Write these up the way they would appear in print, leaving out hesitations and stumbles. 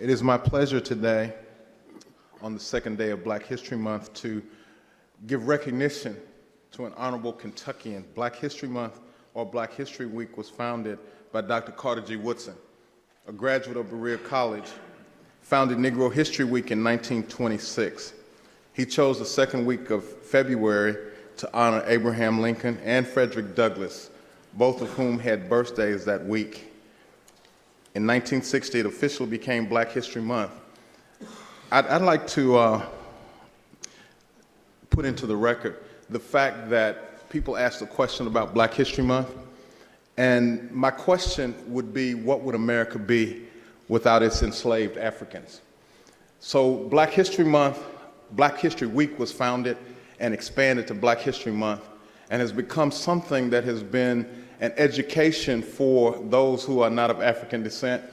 It is my pleasure today, on the second day of Black History Month, to give recognition to an honorable Kentuckian. Black History Month, or Black History Week, was founded by Dr. Carter G. Woodson, a graduate of Berea College, founded Negro History Week in 1926. He chose the second week of February to honor Abraham Lincoln and Frederick Douglass, both of whom had birthdays that week. In 1960, it officially became Black History Month. I'd like to put into the record the fact that people ask the question about Black History Month, and my question would be, what would America be without its enslaved Africans? So Black History Month, Black History Week was founded and expanded to Black History Month, and has become something that has been an education for those who are not of African descent,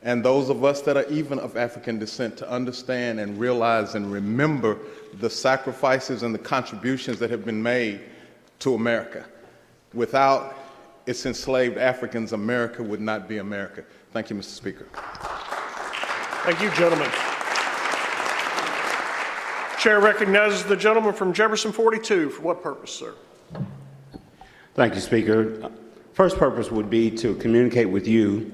and those of us that are even of African descent, to understand and realize and remember the sacrifices and the contributions that have been made to America. Without its enslaved Africans, America would not be America. Thank you, Mr. Speaker. Thank you, gentlemen. Chair recognizes the gentleman from Jefferson 42. For what purpose, sir? Thank you, Speaker. First purpose would be to communicate with you,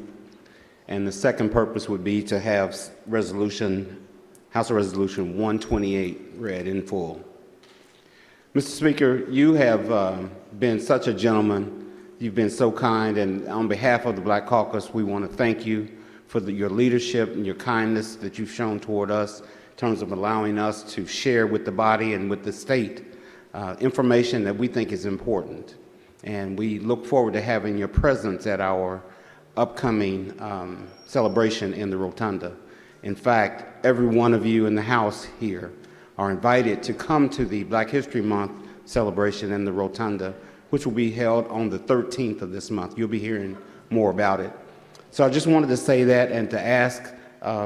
and the second purpose would be to have House of Resolution 128 read in full. Mr. Speaker, you have been such a gentleman. You've been so kind, and on behalf of the Black Caucus, we want to thank you for your leadership and your kindness that you've shown toward us in terms of allowing us to share with the body and with the state information that we think is important. And we look forward to having your presence at our upcoming celebration in the Rotunda. In fact, every one of you in the House here are invited to come to the Black History Month celebration in the Rotunda, which will be held on the 13th of this month. You'll be hearing more about it. So I just wanted to say that and to ask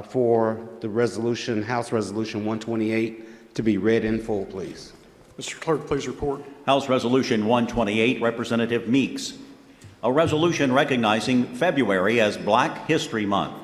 for the resolution, House Resolution 128, to be read in full, please. Mr. Clerk, please report. House Resolution 128, Representative Meeks. A resolution recognizing February as Black History Month.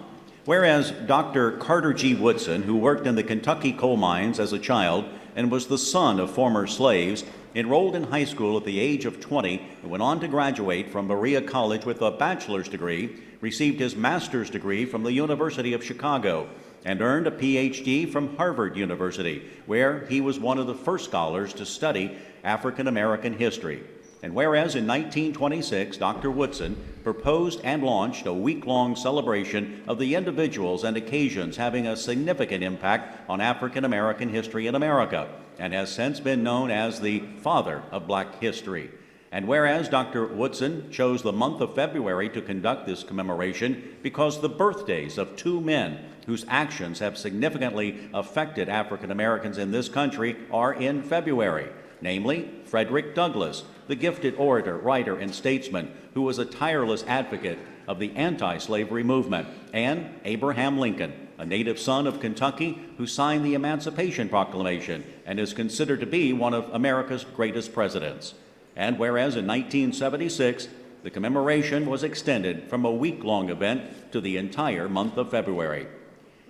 Whereas Dr. Carter G. Woodson, who worked in the Kentucky coal mines as a child and was the son of former slaves, enrolled in high school at the age of 20 and went on to graduate from Berea College with a bachelor's degree, received his master's degree from the University of Chicago, and earned a PhD from Harvard University, where he was one of the first scholars to study African American history. And whereas in 1926, Dr. Woodson proposed and launched a week-long celebration of the individuals and occasions having a significant impact on African American history in America, and has since been known as the father of Black history. And whereas Dr. Woodson chose the month of February to conduct this commemoration because the birthdays of two men whose actions have significantly affected African Americans in this country are in February, namely Frederick Douglass, the gifted orator, writer, and statesman who was a tireless advocate of the anti-slavery movement, and Abraham Lincoln, a native son of Kentucky who signed the Emancipation Proclamation and is considered to be one of America's greatest presidents. And whereas in 1976, the commemoration was extended from a week-long event to the entire month of February.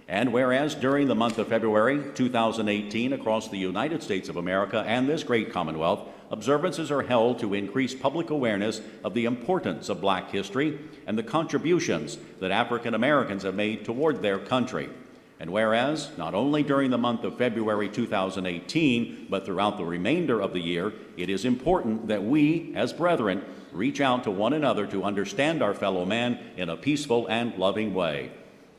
And whereas during the month of February 2018 across the United States of America and this great Commonwealth, observances are held to increase public awareness of the importance of Black history and the contributions that African Americans have made toward their country. And whereas, not only during the month of February 2018, but throughout the remainder of the year, it is important that we, as brethren, reach out to one another to understand our fellow man in a peaceful and loving way.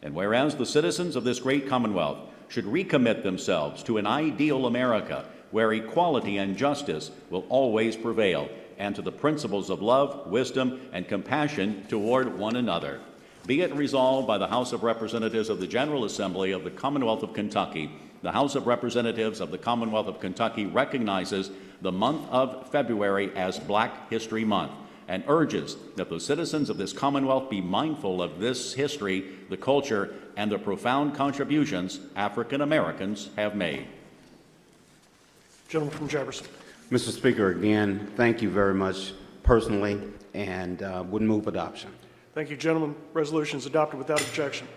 And whereas the citizens of this great Commonwealth should recommit themselves to an ideal America where equality and justice will always prevail, and to the principles of love, wisdom, and compassion toward one another. Be it resolved by the House of Representatives of the General Assembly of the Commonwealth of Kentucky, the House of Representatives of the Commonwealth of Kentucky recognizes the month of February as Black History Month and urges that the citizens of this Commonwealth be mindful of this history, the culture, and the profound contributions African Americans have made. Gentleman from Jefferson. Mr. Speaker, again, thank you very much personally, and would move adoption. Thank you, gentlemen. Resolution is adopted without objection.